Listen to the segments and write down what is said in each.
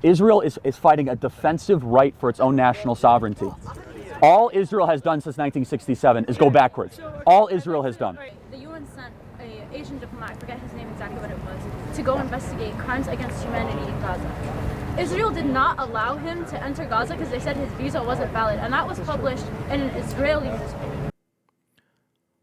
Israel is fighting a defensive right for its own national sovereignty. All Israel has done since 1967 is go backwards. All Israel has done. The UN sent an Asian diplomat, I forget his name exactly what it was, to go investigate crimes against humanity in Gaza. Israel did not allow him to enter Gaza because they said his visa wasn't valid, and that was published in an Israeli newspaper.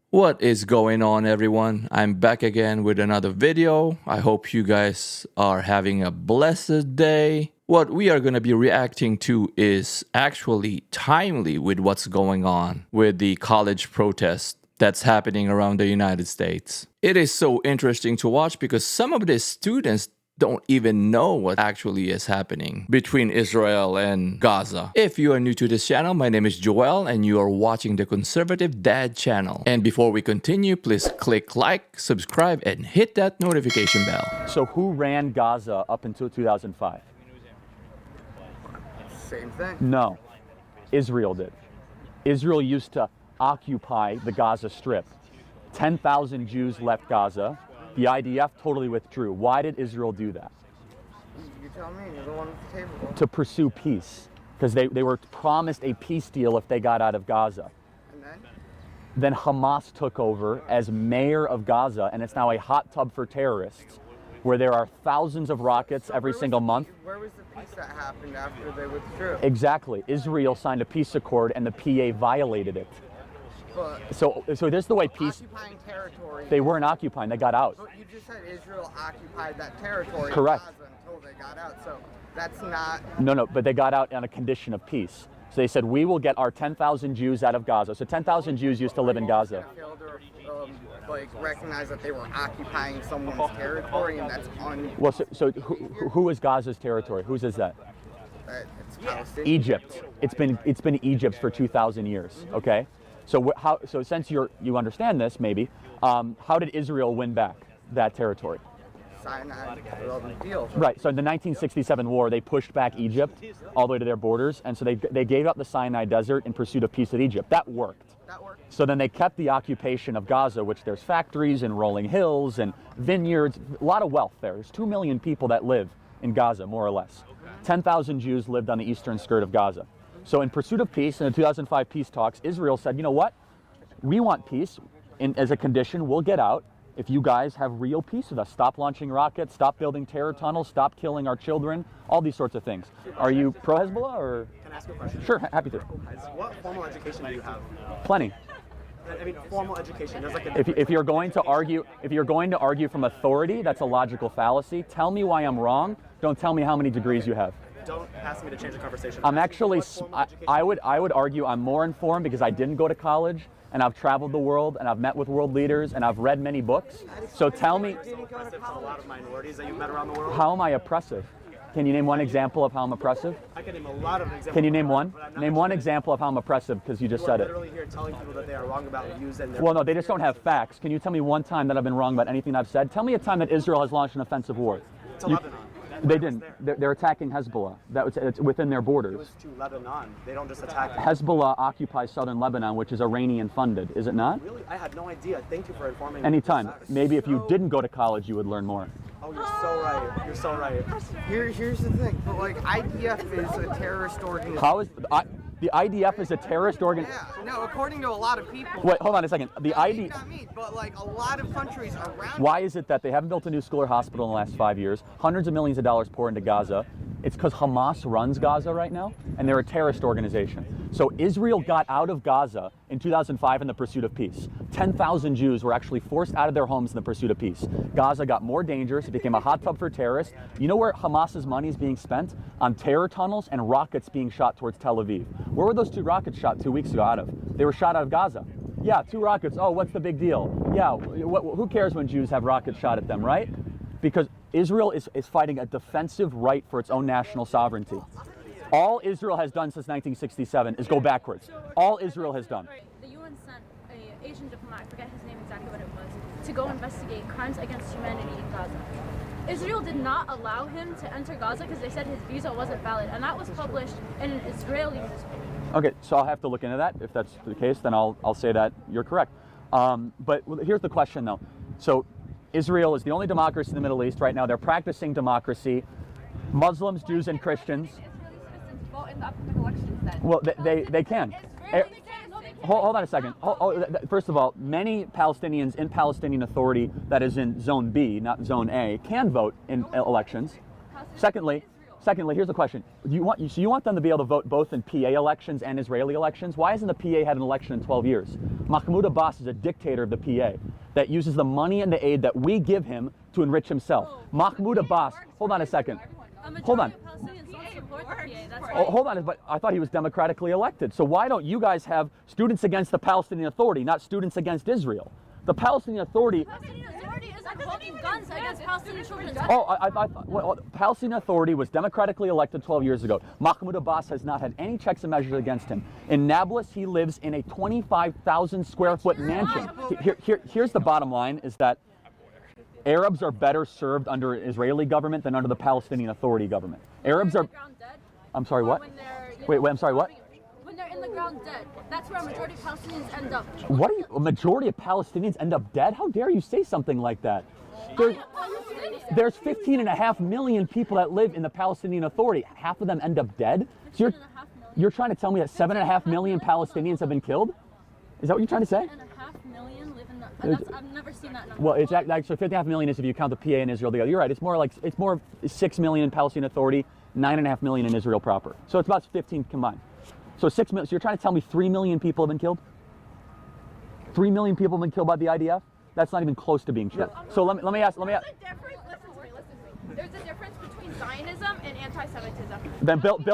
What is going on, everyone? I'm back again with another video. I hope you guys are having a blessed day. What we are going to be reacting to is actually timely with what's going on with the college protest that's happening around the United States. It is so interesting to watch because some of the students don't even know what actually is happening between Israel and Gaza. If you are new to this channel, my name is Joel and you are watching the Conservative Dad channel. And before we continue, please click like, subscribe, and hit that notification bell. So who ran Gaza up until 2005? Same thing. No, Israel did. Israel used to occupy the Gaza Strip. 10,000 Jews left Gaza. The IDF totally withdrew. Why did Israel do that? You tell me, you're the one at the table. To pursue peace, because they were promised a peace deal if they got out of Gaza. And Then Hamas took over as mayor of Gaza, and it's now a hot tub for terrorists, where there are thousands of rockets every single month. Where was the peace that happened after they withdrew? Exactly. Israel signed a peace accord, and the PA violated it. But So this is the way peace. occupying territory. They weren't occupying. They got out. But you just said Israel occupied that territory. Correct. In Gaza until they got out. So that's not. No, but they got out on a condition of peace. So they said, we will get our 10,000 Jews out of Gaza. So 10,000 Jews used to live in Gaza. Failed to recognize that they were occupying someone's territory, and that's Well, so who is Gaza's territory? Whose is that? it's Palestinian. Egypt. It's been Egypt's for 2,000 years. Okay. So so since you understand this, maybe, how did Israel win back that territory? Sinai deal. Right. So in the 1967 war, they pushed back Egypt all the way to their borders, and so they gave up the Sinai Desert in pursuit of peace with Egypt. That worked. That worked. So then they kept the occupation of Gaza, which there's factories and rolling hills and vineyards, a lot of wealth there. There's 2 million people that live in Gaza, more or less. 10,000 Jews lived on the eastern skirt of Gaza. So in pursuit of peace, in the 2005 peace talks, Israel said, you know what? We want peace. As a condition, we'll get out if you guys have real peace with us. Stop launching rockets, stop building terror tunnels, stop killing our children, all these sorts of things. Are you pro-Hezbollah or? Can I ask you a question? Sure, happy to. What formal education do you have? Plenty. I mean, formal education. There's like a If you're going to argue from authority, that's a logical fallacy. Tell me why I'm wrong. Don't tell me how many degrees you have. Don't ask me to change the conversation. I'm actually, What formal education- I would argue I'm more informed because I didn't go to college and I've traveled the world and I've met with world leaders and I've read many books. So tell me, Oppressive to a lot of minorities that you've met around the world. how am I oppressive? Can you name one example of how I'm oppressive? I can name a lot of examples. Can you name one? but I'm not Name one gonna- example of how I'm oppressive because you just You are said it. literally here telling people that they are wrong about views and their. Well, no, they just don't have facts. Can you tell me one time that I've been wrong about anything I've said? Tell me a time that Israel has launched an offensive war. To Lebanon. They didn't. They're attacking Hezbollah. It's within their It borders. was to Lebanon. They don't just attack. Hezbollah occupies southern Lebanon, which is Iranian funded, is it not? Really? I had no idea. Thank you for informing me. Anytime. Maybe if you So- didn't go to college, you would learn more. Oh, you're so right. You're so right. Here's the thing. But like IDF is a terrorist organization. How is the IDF is a terrorist organ? Yeah. No, according to a lot of people. Wait, hold on a second. The ID. Not me, but like a lot of countries around. Why is it that they haven't built a new school or hospital in the last 5 years? Hundreds of millions of dollars pour into Gaza. It's because Hamas runs Gaza right now, and they're a terrorist organization. So Israel got out of Gaza in 2005 in the pursuit of peace. 10,000 Jews were actually forced out of their homes in the pursuit of peace. Gaza got more dangerous. It became a hot tub for terrorists. You know where Hamas's money is being spent? On terror tunnels and rockets being shot towards Tel Aviv. Where were those 2 rockets shot 2 weeks ago out of? They were shot out of Gaza. Yeah, 2 rockets. Oh, what's the big deal? Yeah, who cares when Jews have rockets shot at them, right? Because Israel is fighting a defensive right for its own national sovereignty. All Israel has done since 1967 is go backwards. All Israel has done. The UN sent an Asian diplomat, I forget his name exactly what it was, to go investigate crimes against humanity in Gaza. Israel did not allow him to enter Gaza because they said his visa wasn't valid, and that was published in an Israeli newspaper. Okay, so I'll have to look into that. If that's the case, then I'll say that you're correct. But here's the question, though. So Israel is the only democracy in the Middle East right now. They're practicing democracy. Muslims, Jews, and Christians. Vote in the upcoming elections then. Well, they can. Hold on a second. First of all, many Palestinians in Palestinian Authority, that is in Zone B, not Zone A, can vote in elections. Secondly, here's the question: you want them to be able to vote both in PA elections and Israeli elections? Why hasn't the PA had an election in 12 years? Mahmoud Abbas is a dictator of the PA that uses the money and the aid that we give him to enrich himself. Mahmoud Abbas. Hold on a second. Hold on. Hold on, but I thought he was democratically elected. So why don't you guys have students against the Palestinian Authority, not students against Israel? The Palestinian Authority. Palestinian Authority isn't holding guns against Palestinian children. Palestinian Authority was democratically elected 12 years ago. Mahmoud Abbas has not had any checks and measures against him. In Nablus, he lives in a 25,000 square foot mansion. Here's the bottom line: is that Arabs are better served under Israeli government than under the Palestinian Authority government. Arabs are. I'm sorry, what? Wait, I'm sorry, what? When they're in the ground dead, that's where a majority of Palestinians end up. What are you? A majority of Palestinians end up dead? How dare you say something like that? There's 15.5 million people that live in the Palestinian Authority. Half of them end up dead? So you're trying to tell me that 7.5 million Palestinians have been killed? Is that what you're trying to say? 7.5 million live in the. I've never seen that number. Well, it's actually 50.5 million is if you count the PA and Israel together. You're right. It's more 6 million in Palestinian Authority, 9.5 million in Israel proper. So it's about 15 combined. So 6 million. So you're trying to tell me 3 million people have been killed? 3 million people have been killed by the IDF? That's not even close to being true. So let me ask. Listen to me. There's a difference between Zionism and anti-Semitism. Then build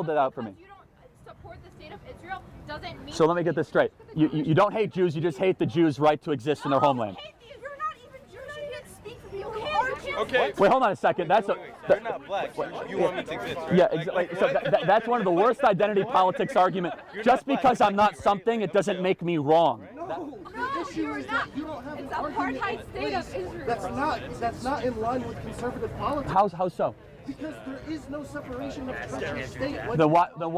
it out for me. You don't support the state of Israel doesn't mean. So let me get this straight. You don't hate Jews. You just hate the Jews' right to exist in their homeland. You're not even Jewish. You can't speak for me. You are. Okay. Wait, hold on a second. They're not black. You want me to exist, right? Yeah, exactly. So that's one of the worst identity politics argument. Just because I'm not something, it doesn't make me wrong. No, you're not. It's apartheid state of Israel. That's not in line with conservative politics. How so? Because there is no separation of church and state. Then why let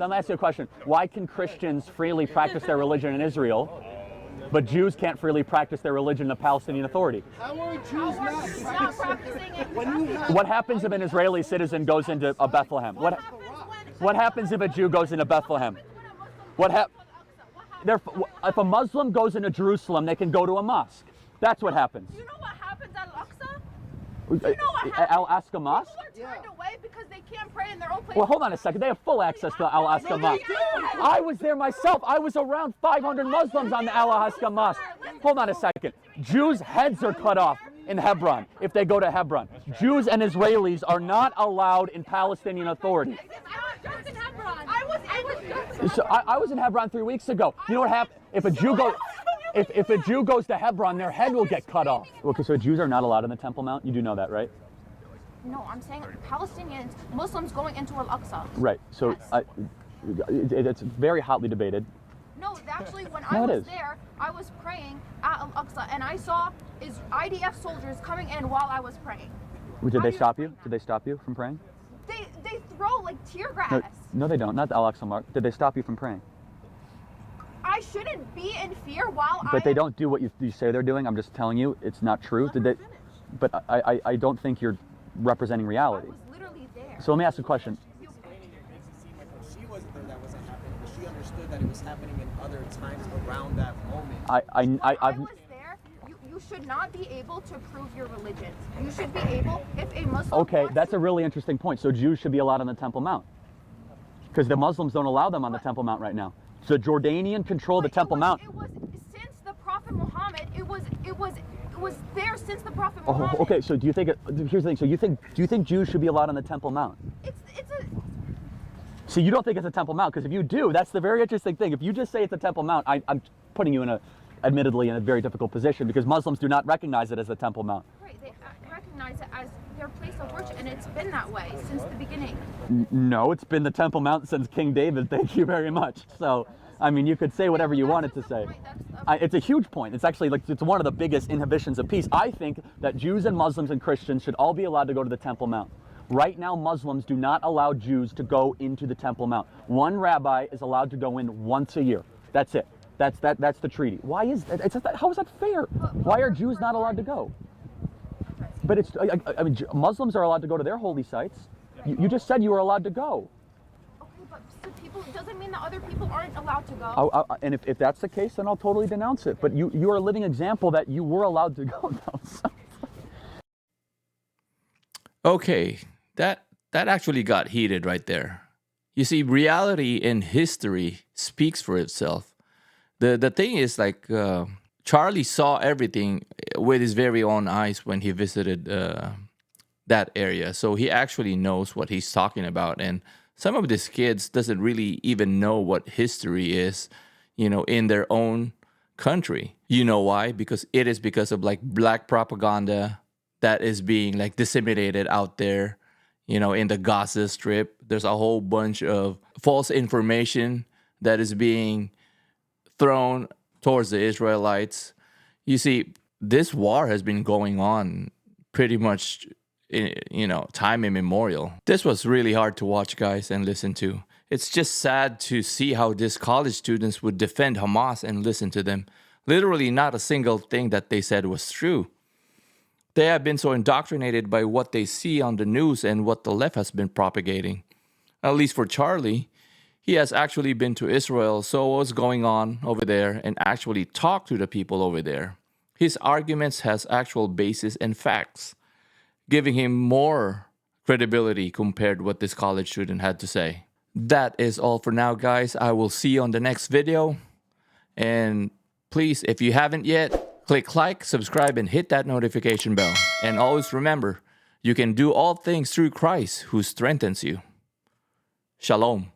me ask you a question. Why can Christians freely practice their religion in Israel, but Jews can't freely practice their religion in the Palestinian Authority? How are Jews not practicing it? What happens if an Israeli citizen goes into a Bethlehem? What happens if a Jew goes into Bethlehem? If a Muslim goes into Jerusalem, they can go to a mosque. That's what happens. You know what happens at Al-Aqsa? You know what happens? Al-Aqsa Mosque? People are turned away because they can't pray in their own place. Well, hold on a second. They have full access to Al-Aqsa Mosque. I was there myself. I was around 500 Muslims on the Al-Aqsa Mosque. Hold on a second. Jews' heads are cut off in Hebron if they go to Hebron. Jews and Israelis are not allowed in Palestinian Authority. Just in Hebron. I was So I was in Hebron 3 weeks ago. You know what happens? If a Jew goes to Hebron, their head will get cut off. Okay, so Jews are not allowed in the Temple Mount. You do know that, right? No, I'm saying Palestinians, Muslims going into Al-Aqsa. Right. So Yes. it's very hotly debated. No, actually, when I was there, I was praying at Al-Aqsa, and I saw IDF soldiers coming in while I was praying. Did they stop you? Did they stop you from praying? They throw like tear gas. No, they don't. Not the Al-Aqsa Mosque. Did they stop you from praying? I shouldn't be in fear while But they don't do what you say they're doing. I'm just telling you, it's not true. Did they? But I don't think you're representing reality. I was literally there. So let me ask a question. She wasn't there, that wasn't happening, but she understood that it was happening in other times around that moment. I was there. You should not be able to prove your religion. You should be able, if a Muslim. Okay, that's a really interesting point. So Jews should be allowed on the Temple Mount, because the Muslims don't allow them on the Temple Mount right now. So Jordanian control the Temple Mount. It was since the Prophet Muhammad. It was there since the Prophet Muhammad. Oh, okay. So do you think? Here's the thing. So do you think Jews should be allowed on the Temple Mount? It's a. So you don't think it's a Temple Mount, because if you do, that's the very interesting thing. If you just say it's a Temple Mount, I'm putting you admittedly in a very difficult position, because Muslims do not recognize it as the Temple Mount. Right, they recognize it as their place of worship, and it's been that way since the beginning. No, it's been the Temple Mount since King David. Thank you very much. So, I mean, you could say whatever you wanted to say. It's a huge point. It's actually it's one of the biggest inhibitions of peace. I think that Jews and Muslims and Christians should all be allowed to go to the Temple Mount. Right now, Muslims do not allow Jews to go into the Temple Mount. One rabbi is allowed to go in once a year. That's it. That's the treaty. Why is that? How is that fair? Why are Jews not allowed to go? but it's, I mean, Muslims are allowed to go to their holy sites. You just said you were allowed to go. Okay, but so people, doesn't mean that other people aren't allowed to go. And if that's the case, then I'll totally denounce it. But you are a living example that you were allowed to go now. Okay, that actually got heated right there. You see, reality in history speaks for itself. The thing is, like, Charlie saw everything with his very own eyes when he visited that area. So he actually knows what he's talking about. And some of these kids doesn't really even know what history is, you know, in their own country. You know why? Because it is because of like black propaganda that is being like disseminated out there, you know, in the Gaza Strip. There's a whole bunch of false information that is being thrown towards the Israelites. You see, this war has been going on pretty much, you know, time immemorial. This was really hard to watch, guys, and listen to. It's just sad to see how these college students would defend Hamas and listen to them. Literally not a single thing that they said was true. They have been so indoctrinated by what they see on the news and what the left has been propagating. At least for Charlie, he has actually been to Israel, saw what's going on over there, and actually talked to the people over there. His arguments has actual basis and facts, giving him more credibility compared to what this college student had to say. That is all for now, guys. I will see you on the next video. And please, if you haven't yet, click like, subscribe, and hit that notification bell. And always remember, you can do all things through Christ who strengthens you. Shalom.